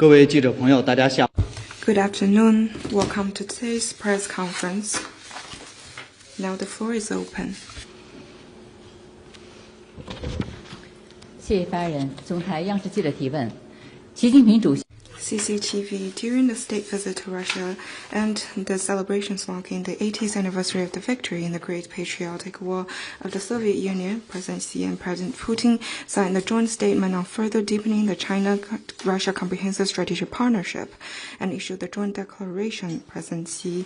各位记者朋友，大家下午。Good afternoon. Welcome to today's press conference. Now the floor is open. 谢谢发言人。总台央视记者提问：习近平主席。 CCTV, during the state visit to Russia and the celebrations marking the 80th anniversary of the victory in the Great Patriotic War of the Soviet Union, President Xi and President Putin signed a joint statement on further deepening the China-Russia Comprehensive Strategic Partnership and issued the joint declaration. President Xi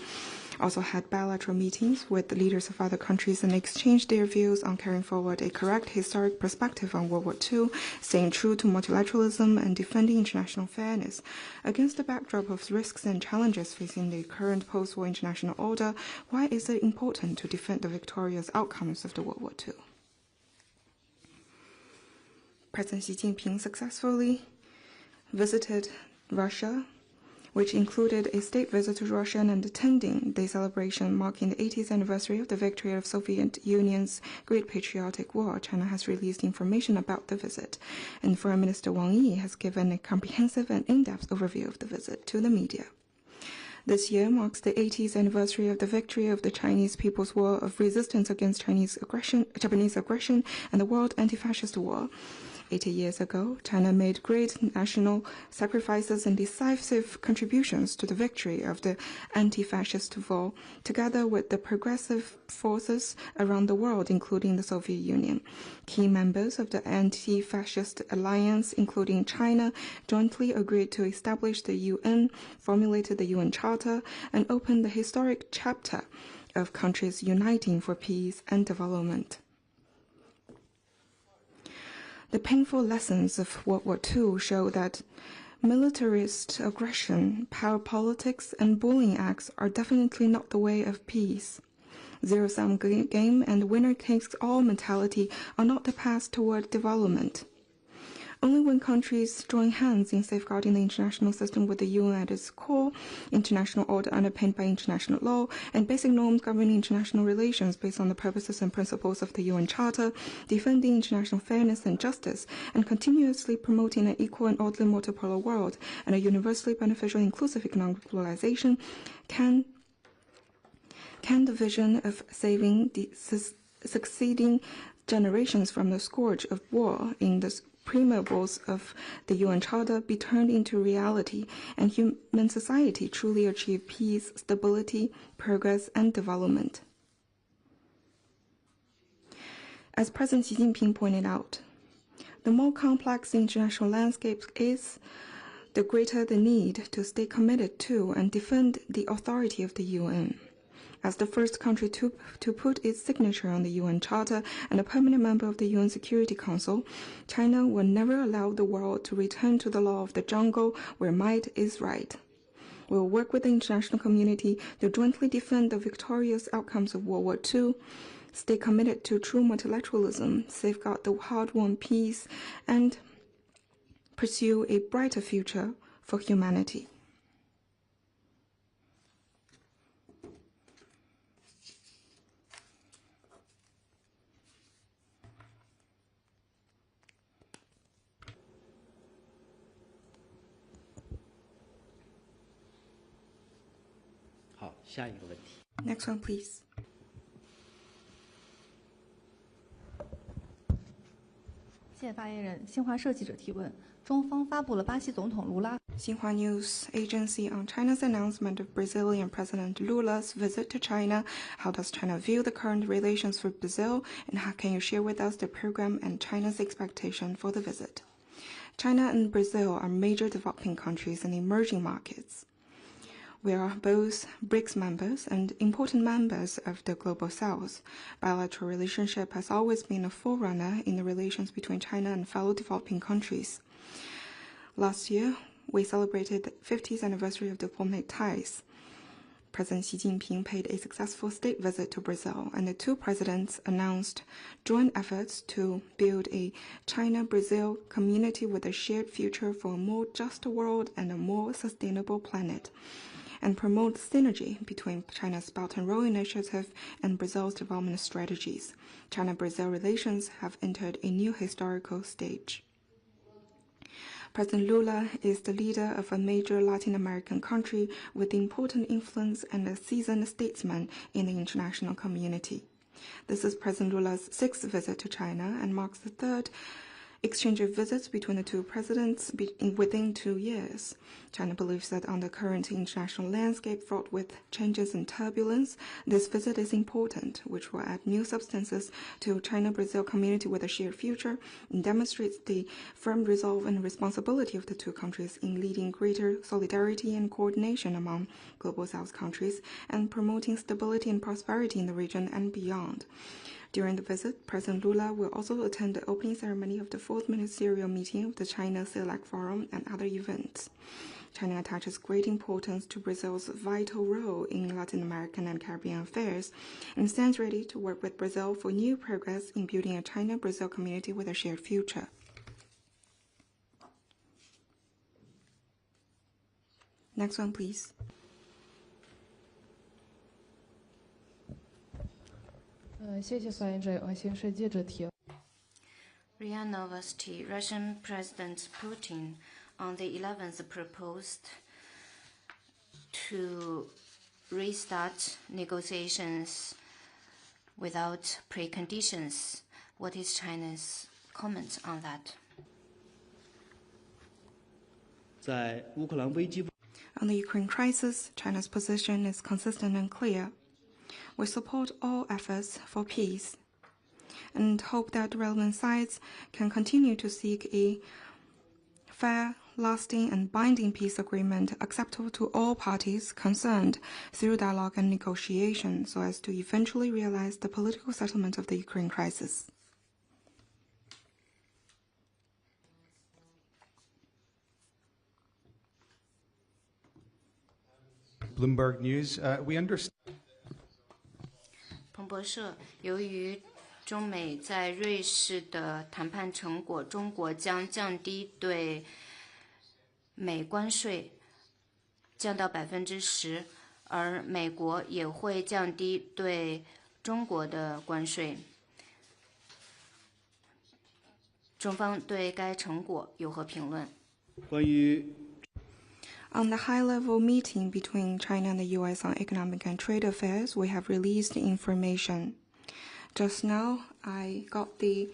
also had bilateral meetings with the leaders of other countries and exchanged their views on carrying forward a correct historic perspective on World War II, staying true to multilateralism and defending international fairness. Against the backdrop of risks and challenges facing the current post-war international order, why is it important to defend the victorious outcomes of the World War II? President Xi Jinping successfully visited Russia, which included a state visit to Russia and attending the celebration marking the 80th anniversary of the victory of Soviet Union's Great Patriotic War. China has released information about the visit, and Foreign Minister Wang Yi has given a comprehensive and in-depth overview of the visit to the media. This year marks the 80th anniversary of the victory of the Chinese People's War of Resistance against Japanese aggression and the World Anti-Fascist War. 80 years ago, China made great national sacrifices and decisive contributions to the victory of the anti-fascist war, together with the progressive forces around the world, including the Soviet Union. Key members of the anti-fascist alliance, including China, jointly agreed to establish the UN, formulated the UN Charter, and opened the historic chapter of countries uniting for peace and development. The painful lessons of World War II show that militarist aggression, power politics, and bullying acts are definitely not the way of peace. Zero-sum game and winner-takes-all mentality are not the path toward development. Only when countries join hands in safeguarding the international system with the UN at its core, international order underpinned by international law, and basic norms governing international relations based on the purposes and principles of the UN Charter, defending international fairness and justice, and continuously promoting an equal and orderly multipolar world and a universally beneficial inclusive economic globalization, can the vision of saving the succeeding generations from the scourge of war in the preambles of the UN Charter be turned into reality, and human society truly achieve peace, stability, progress, and development. As President Xi Jinping pointed out, the more complex the international landscape is, the greater the need to stay committed to and defend the authority of the UN. As the first country to put its signature on the UN Charter and a permanent member of the UN Security Council, China will never allow the world to return to the law of the jungle where might is right. We will work with the international community to jointly defend the victorious outcomes of World War II, stay committed to true multilateralism, safeguard the hard-won peace, and pursue a brighter future for humanity. Next one, please. 谢发言人。新华社记者提问：中方发布了巴西总统卢拉。 Xinhua News Agency on China's announcement of Brazilian President Lula's visit to China. How does China view the current relations with Brazil, and how can you share with us the program and China's expectation for the visit? China and Brazil are major developing countries and emerging markets. We are both BRICS members and important members of the Global South. Bilateral relationship has always been a forerunner in the relations between China and fellow developing countries. Last year, we celebrated the 50th anniversary of diplomatic ties. President Xi Jinping paid a successful state visit to Brazil, and the two presidents announced joint efforts to build a China-Brazil community with a shared future for a more just world and a more sustainable planet, and promote synergy between China's Belt and Road Initiative and Brazil's development strategies. China-Brazil relations have entered a new historical stage. President Lula is the leader of a major Latin American country with important influence and a seasoned statesman in the international community. This is President Lula's sixth visit to China and marks the third exchange of visits between the two presidents within 2 years. China believes that on the current international landscape fraught with changes and turbulence, this visit is important, which will add new substances to China-Brazil community with a shared future and demonstrates the firm resolve and responsibility of the two countries in leading greater solidarity and coordination among Global South countries and promoting stability and prosperity in the region and beyond. During the visit, President Lula will also attend the opening ceremony of the fourth ministerial meeting of the China CELAC Forum and other events. China attaches great importance to Brazil's vital role in Latin American and Caribbean affairs and stands ready to work with Brazil for new progress in building a China-Brazil community with a shared future. Next one, please. RIA Novosti, Russian President Putin on the 11th proposed to restart negotiations without preconditions. What is China's comment on that? On the Ukraine crisis, China's position is consistent and clear. We support all efforts for peace and hope that relevant sides can continue to seek a fair, lasting, and binding peace agreement acceptable to all parties concerned through dialogue and negotiation so as to eventually realize the political settlement of the Ukraine crisis. Bloomberg News, we understand. 彭博社，由于中美在瑞士的谈判成果，中国将降低对美关税，降到10%，而美国也会降低对中国的关税。中方对该成果有何评论？ On the high-level meeting between China and the U.S. on economic and trade affairs, we have released information. Just now, I got the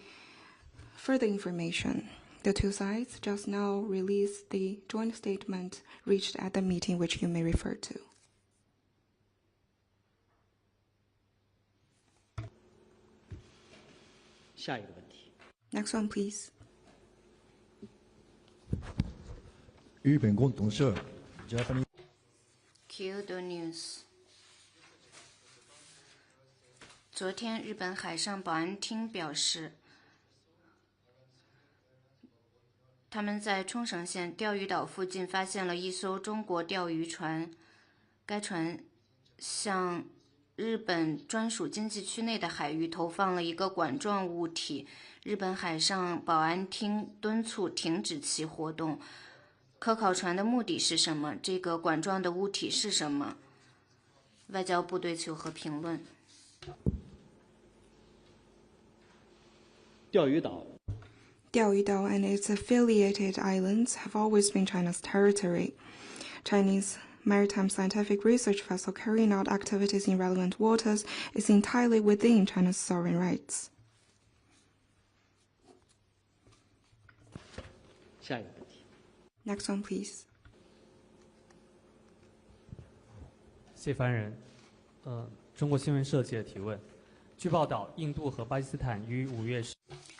further information. The two sides just now released the joint statement reached at the meeting, which you may refer to. Next one, please. 日本共同社 Japanese Kyodo News。昨天，日本海上保安厅表示，他们在冲绳县钓鱼岛附近发现了一艘中国钓鱼船，该船向日本专属经济区内的海域投放了一个管状物体。日本海上保安厅敦促停止其活动。科考船的目的是什么？这个管状的物体是什么？外交部对此有何评论？钓鱼岛 and its affiliated islands have always been China's territory. Chinese maritime scientific research vessel carrying out activities in relevant waters is entirely within China's sovereign rights. 下一个问题。 Next one, please. 谢凡人，中国新闻社记者提问：据报道，印度和巴基斯坦于5月10。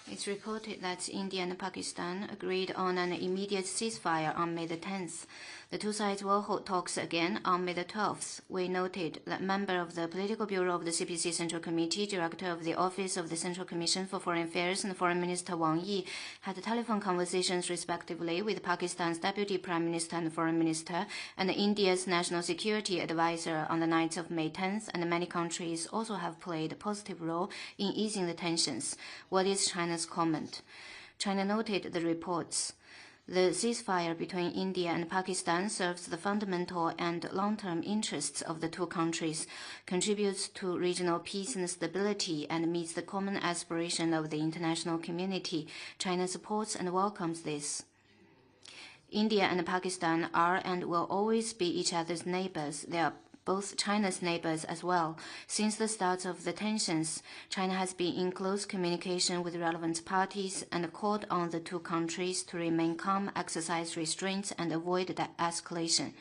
It's reported that India and Pakistan agreed on an immediate ceasefire on May the 10th. The two sides will hold talks again on May the 12th. We noted that member of the Political Bureau of the CPC Central Committee, Director of the Office of the Central Commission for Foreign Affairs, and Foreign Minister Wang Yi had telephone conversations respectively with Pakistan's Deputy Prime Minister and Foreign Minister and India's National Security Advisor on the night of May 10th, and many countries also have played a positive role in easing the tensions. What is China's comment? China noted the reports. The ceasefire between India and Pakistan serves the fundamental and long-term interests of the two countries, contributes to regional peace and stability, and meets the common aspiration of the international community. China supports and welcomes this. India and Pakistan are and will always be each other's neighbors. They are both China's neighbors as well. Since the start of the tensions, China has been in close communication with relevant parties and called on the two countries to remain calm, exercise restraint, and avoid escalation.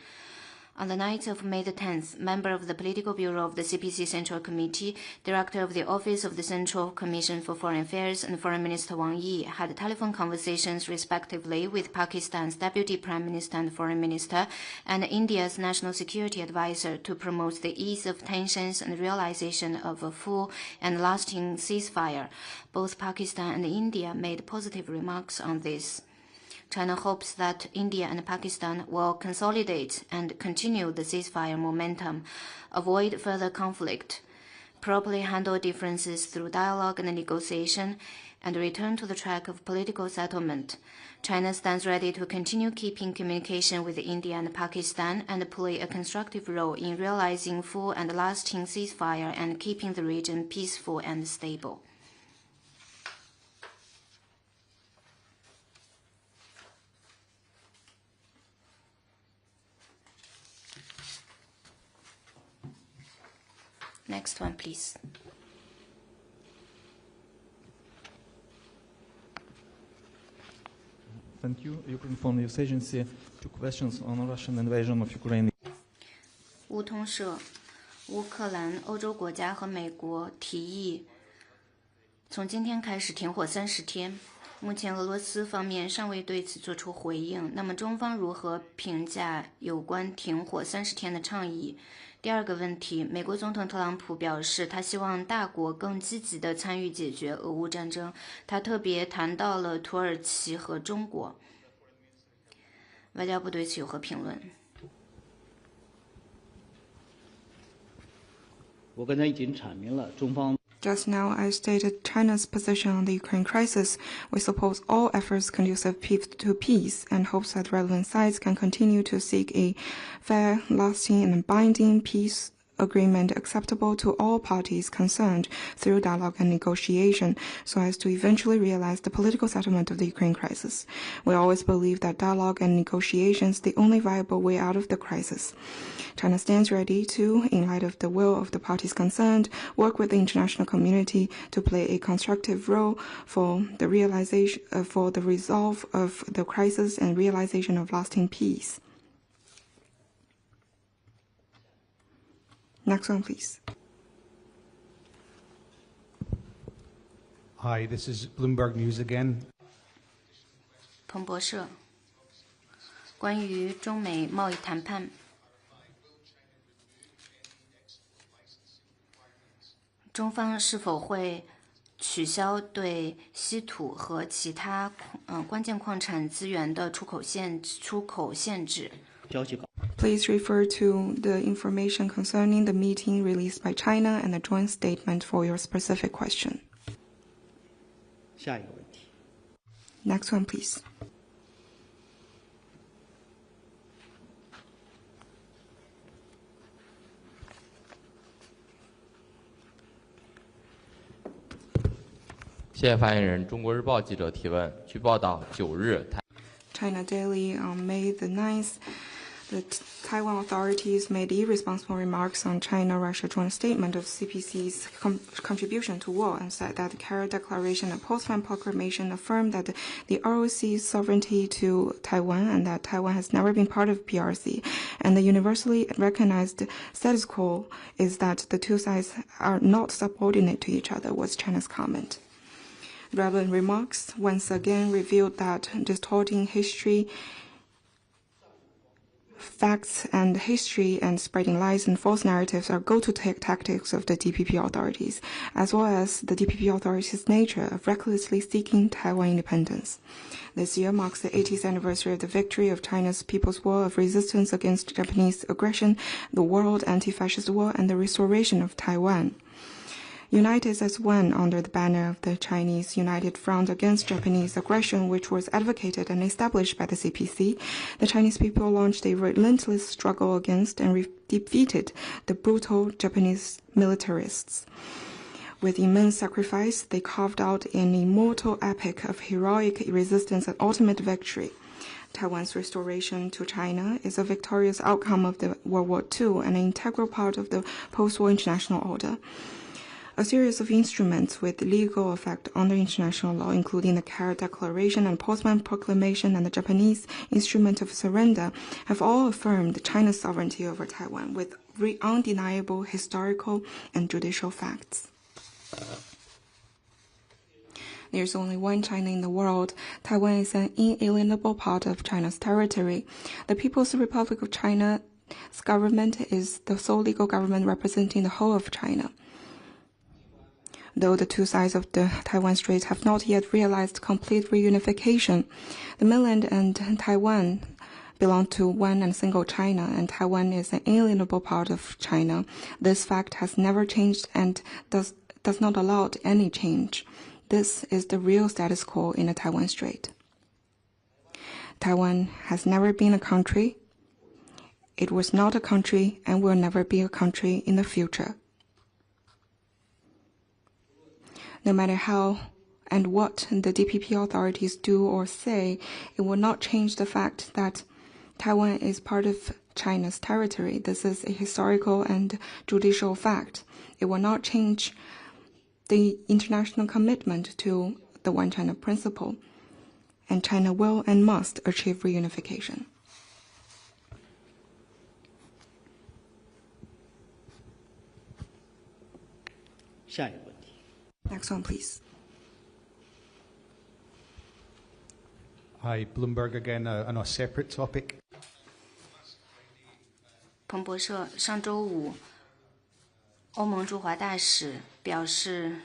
On the night of May the 10th, member of the Political Bureau of the CPC Central Committee, director of the Office of the Central Commission for Foreign Affairs, and Foreign Minister Wang Yi had telephone conversations respectively with Pakistan's Deputy Prime Minister and Foreign Minister and India's National Security Advisor to promote the ease of tensions and realization of a full and lasting ceasefire. Both Pakistan and India made positive remarks on this. China hopes that India and Pakistan will consolidate and continue the ceasefire momentum, avoid further conflict, properly handle differences through dialogue and negotiation, and return to the track of political settlement. China stands ready to continue keeping communication with India and Pakistan and play a constructive role in realizing full and lasting ceasefire and keeping the region peaceful and stable. Next one, please. Thank you. Ukraine Foreign News Agency. 2 questions on Russian invasion of Ukraine. 乌通社，乌克兰、欧洲国家和美国提议从今天开始停火30天。目前俄罗斯方面尚未对此作出回应。那么中方如何评价有关停火30天的倡议？第二个问题，美国总统特朗普表示，他希望大国更积极地参与解决俄乌战争。他特别谈到了土耳其和中国。外交部对此有何评论？我刚才已经阐明了中方。Just now, I stated China's position on the Ukraine crisis. We support all efforts conducive to peace and hopes that relevant sides can continue to seek a fair, lasting, and binding peace agreement acceptable to all parties concerned through dialogue and negotiation so as to eventually realize the political settlement of the Ukraine crisis. We always believe that dialogue and negotiation is the only viable way out of the crisis. China stands ready to, in light of the will of the parties concerned, work with the international community to play a constructive role for the resolve of the crisis and realization of lasting peace. Next one, please. Hi, this is Bloomberg News again. 彭博社，关于中美贸易谈判，中方是否会取消对稀土和其他关键矿产资源的出口限制？ Please refer to the information concerning the meeting released by China and the joint statement for your specific question. 下一个问题。 Next one, please. China Daily on May the 9th, the Taiwan authorities made irresponsible remarks on China-Russia joint statement of CPC's contribution to war and said that the Carrot Declaration and Potsdam Proclamation affirmed that the ROC's sovereignty to Taiwan and that Taiwan has never been part of PRC. And the universally recognized status quo is that the two sides are not subordinate to each other, was China's comment. Relevant remarks once again revealed that distorting facts and history and spreading lies and false narratives are go-to tactics of the DPP authorities, as well as the DPP authorities' nature of recklessly seeking Taiwan independence. This year marks the 80th anniversary of the victory of China's People's War of Resistance against Japanese aggression, the World Anti-Fascist War, and the restoration of Taiwan. United as one under the banner of the Chinese United Front against Japanese aggression, which was advocated and established by the CPC, the Chinese people launched a relentless struggle against and defeated the brutal Japanese militarists. With immense sacrifice, they carved out an immortal epic of heroic resistance and ultimate victory. Taiwan's restoration to China is a victorious outcome of the World War II and an integral part of the post-war international order. A series of instruments with legal effect under international law, including the Carrot Declaration and Potsdam Proclamation and the Japanese Instrument of Surrender, have all affirmed China's sovereignty over Taiwan with undeniable historical and judicial facts. There's only one China in the world. Taiwan is an inalienable part of China's territory. The People's Republic of China's government is the sole legal government representing the whole of China. Though the two sides of the Taiwan Strait have not yet realized complete reunification, the mainland and Taiwan belong to one and single China, and Taiwan is an inalienable part of China. This fact has never changed and does not allow any change. This is the real status quo in the Taiwan Strait. Taiwan has never been a country. It was not a country and will never be a country in the future. No matter how and what the DPP authorities do or say, it will not change the fact that Taiwan is part of China's territory. This is a historical and judicial fact. It will not change the international commitment to the One China principle, and China will and must achieve reunification. Next one, please. Hi, Bloomberg again, on a separate topic. 彭博社上周五，欧盟驻华大使表示，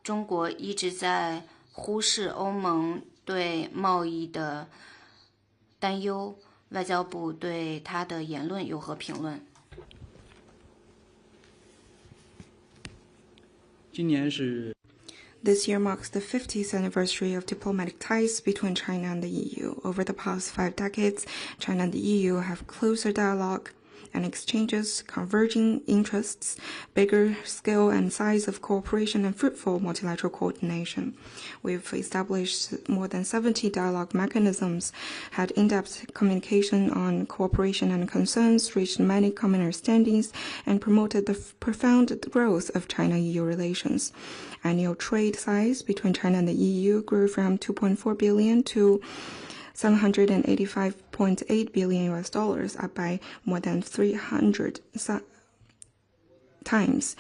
中国一直在忽视欧盟对贸易的担忧。外交部对他的言论有何评论？今年是 This year marks the 50th anniversary of diplomatic ties between China and the EU. Over the past 5 decades, China and the EU have closer dialogue and exchanges, converging interests, bigger scale and size of cooperation, and fruitful multilateral coordination. We've established more than 70 dialogue mechanisms, had in-depth communication on cooperation and concerns, reached many common understandings, and promoted the profound growth of China-EU relations. Annual trade size between China and the EU grew from $2.4 billion to $785.8 billion, up by more than 300 times.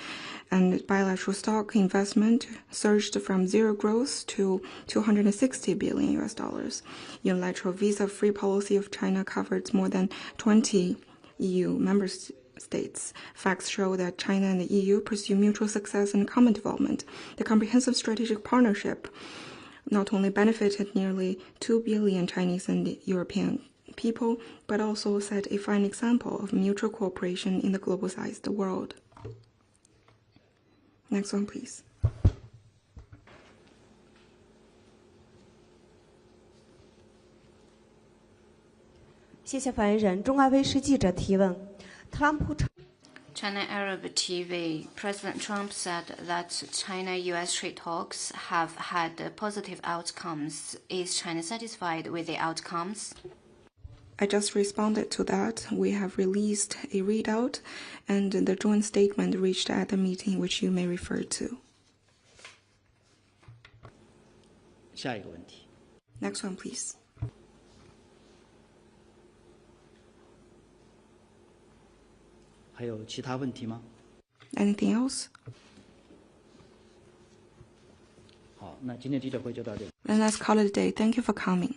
And bilateral stock investment surged from zero growth to $260 billion. Unilateral visa-free policy of China covered more than 20 EU member states. Facts show that China and the EU pursue mutual success and common development. The comprehensive strategic partnership not only benefited nearly 2 billion Chinese and European people, but also set a fine example of mutual cooperation in the globalized world. Next one, please. 谢谢发言人。中外卫视记者提问：特朗普 China Arab TV, President Trump said that China-US trade talks have had positive outcomes. Is China satisfied with the outcomes? I just responded to that. We have released a readout and the joint statement reached at the meeting which you may refer to. 下一个问题。 Next one, please. 还有其他问题吗？ Anything else? 好，那今天记者会就到这里。 Then let's call it a day. Thank you for coming.